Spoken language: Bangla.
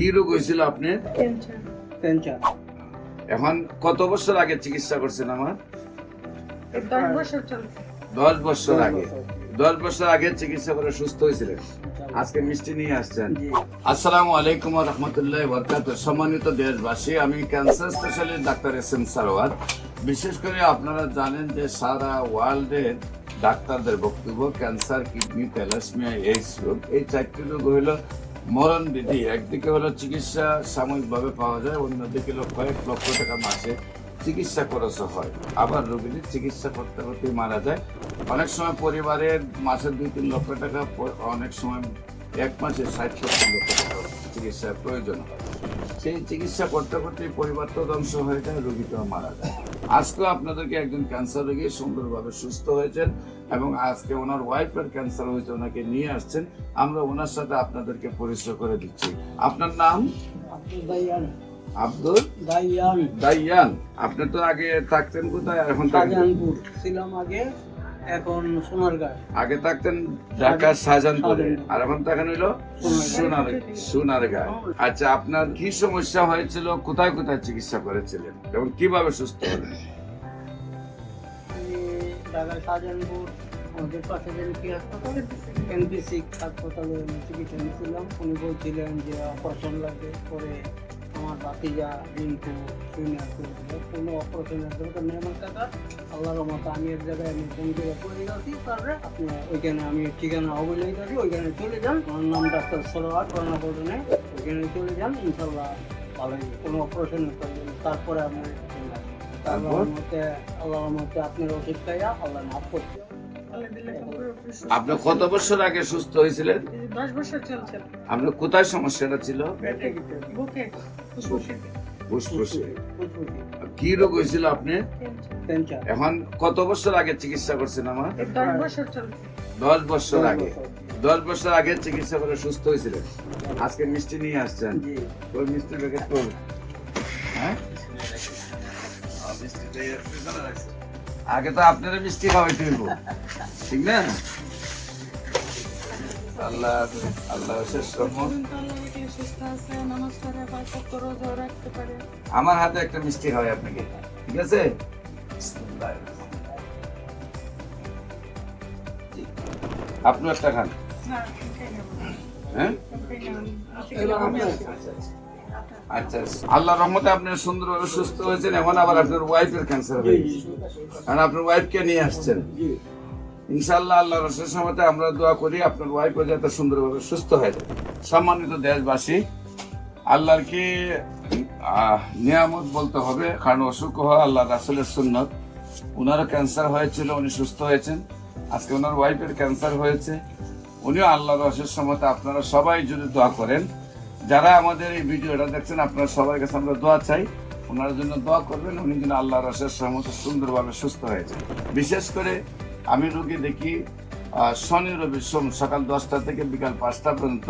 কি রোগ হয়েছিল আপনার? ক্যান্সার। এখন কত বছর আগে চিকিৎসা করছেন? আমার 10 বছর চলছে। 10 বছর আগে। 10 বছর আগে চিকিৎসা করে সুস্থ হয়েছিলেন, আজকে মিষ্টি নিয়ে আসছেন। আসসালামু আলাইকুম ওয়া রাহমাতুল্লাহি ওয়া বারাকাতুহু। সম্মানিত দেশবাসী, আমি cancer specialist doctor SM. Sarwar. বিশেষ করে আপনারা জানেন যে সারা ওয়ার্ল্ডের ডাক্তারদের বক্তব্য ক্যান্সার, কিডনি, থ্যালাসেমিয়া, এইডস রোগ, এই চারটি রোগ হলো মরণ বিধি। একদিকে হলো চিকিৎসা সাময়িকভাবে পাওয়া যায়, অন্যদিকে হলো কয়েক লক্ষ টাকা মাসে চিকিৎসা খরচ হয়। আবার রোগীদের চিকিৎসা করতে করতে মারা যায়। অনেক সময় পরিবারের মাসে 2-3 লক্ষ টাকা, অনেক সময় এক মাসে 60-70 লক্ষ টাকা চিকিৎসার প্রয়োজন হয়। সেই চিকিৎসা করতে করতে পরিবার তো ধ্বংস হয়ে যায়, রোগীটাও মারা যায়। আজকেও আপনাদেরকে একজন ক্যান্সার রোগী সুন্দরভাবে সুস্থ হয়েছেন এবং আজকে ওনার ওয়াইফের ক্যান্সার হয়েছে, ওনাকে নিয়ে আসছেন। আমরা ওনার সাথে আপনাদেরকে পরিচয় করে দিচ্ছি। আপনার নাম? আব্দুল দাইয়ান। আপনি তো আগে থাকতেন কোথায়? এখন শাহজাহানপুর ছিলাম আগে, এখন সোনারগাঁ। আগে থাকতেন ঢাকার শাহজাহানপুরে, আর এখন থাকেন হইলো সোনারগাঁ। আচ্ছা, আপনার কি সমস্যা হয়েছিল? কোথায় কোথায় চিকিৎসা করেছিলেন এবং কিভাবে সুস্থ হলেন? আমি ঢাকার শাহজাহানপুর আমাদের পাশে যে হাসপাতালে এনপিসি হাসপাতালে চিকিৎসা নিয়েছিলাম। উনি বলছিলেন যে অপারেশন লাগবে, পরে আমার ভাতিজা রিঙ্কু শুনে কোনো অপারেশনের দরকার নেই আমার টাকা। আল্লাহর রহমতে আমি এক জায়গায় আমি ফোন করে করে গেছি, তারপরে আপনি ওইখানে আমি ঠিকানা অবৈধ আছি, ওইখানে চলে যান। আমার নাম ডাক্তার সরোয়ার, করোনা ওইখানে চলে যান, ইনশাল্লাহ ভালোই, কোনো অপারেশনের প্রয়োজন। তারপরে আপনি আল্লাহর রহমতে আপনার ওষুধ খাইয়া আল্লাহ মাফ করছে। আপনি কত বছর আগে সুস্থ হয়েছিলেন? 10 বছর চলছে। আপনার কোথায় সমস্যাটা ছিল? বুকে ফুসফুসে ফুসফুসে। কি রোগ হয়েছিল আপনি? ক্যান্সার। এখন কত বছর আগে চিকিৎসা করছেন? আমার 10 বছর চলছে। 10 বছর আগে। 10 বছর আগে চিকিৎসা করে সুস্থ হয়েছিলেন, আজকে মিষ্টি নিয়ে আসছেন। ওই মিষ্টি প্যাকেট করুন। হ্যাঁ, আগে তো আপনারা মিষ্টি খাওয়াইতে হইব, ঠিক না? আল্লাহ আল্লাহ শেষ রহমত। সুস্থ আছে, নামাজ পড়ে, বারকত করে রোজা রাখতে পারে। আমার হাতে একটা মিষ্টি খাওয়াই আপনাকে, ঠিক আছে? আপনি একটা খান। হ্যাঁ, আচ্ছা। আল্লাহ রহমতে আপনি সুন্দরভাবে সুস্থ হয়েছেন। এখন আবার আপনার ওয়াইফের ক্যান্সার হয়ে গেছে, কারণ আপনার ওয়াইফকে নিয়ে আসছেন। ইনশাআল্লাহ আল্লাহর রসের সমতে আমরা দোয়া করি আপনার ওয়াইফও যাতে সুন্দরভাবে সুস্থ হয়ে যায়। সম্মানিত দেশবাসী, আল্লাহর কি নিয়ামত বলতে হবে, কারণ অসুখ হওয়া আল্লাহ রাসূলের সুন্নত। ওনারও ক্যান্সার হয়েছিল, উনি সুস্থ হয়েছেন। আজকে ওনার ওয়াইফের ক্যান্সার হয়েছে, উনিও আল্লাহর রসের সমতে আপনারা সবাই যদি দোয়া করেন। যারা আমাদের এই ভিডিওটা দেখছেন, আপনারা সবার কাছে আমরা দোয়া চাই, ওনার জন্য দোয়া করবেন, উনি যেন আল্লাহর রসের সমতে সুন্দরভাবে সুস্থ হয়েছে। বিশেষ করে আমি রোগী দেখি শনি রবি সোম সকাল 10টা থেকে বিকাল 5টা পর্যন্ত।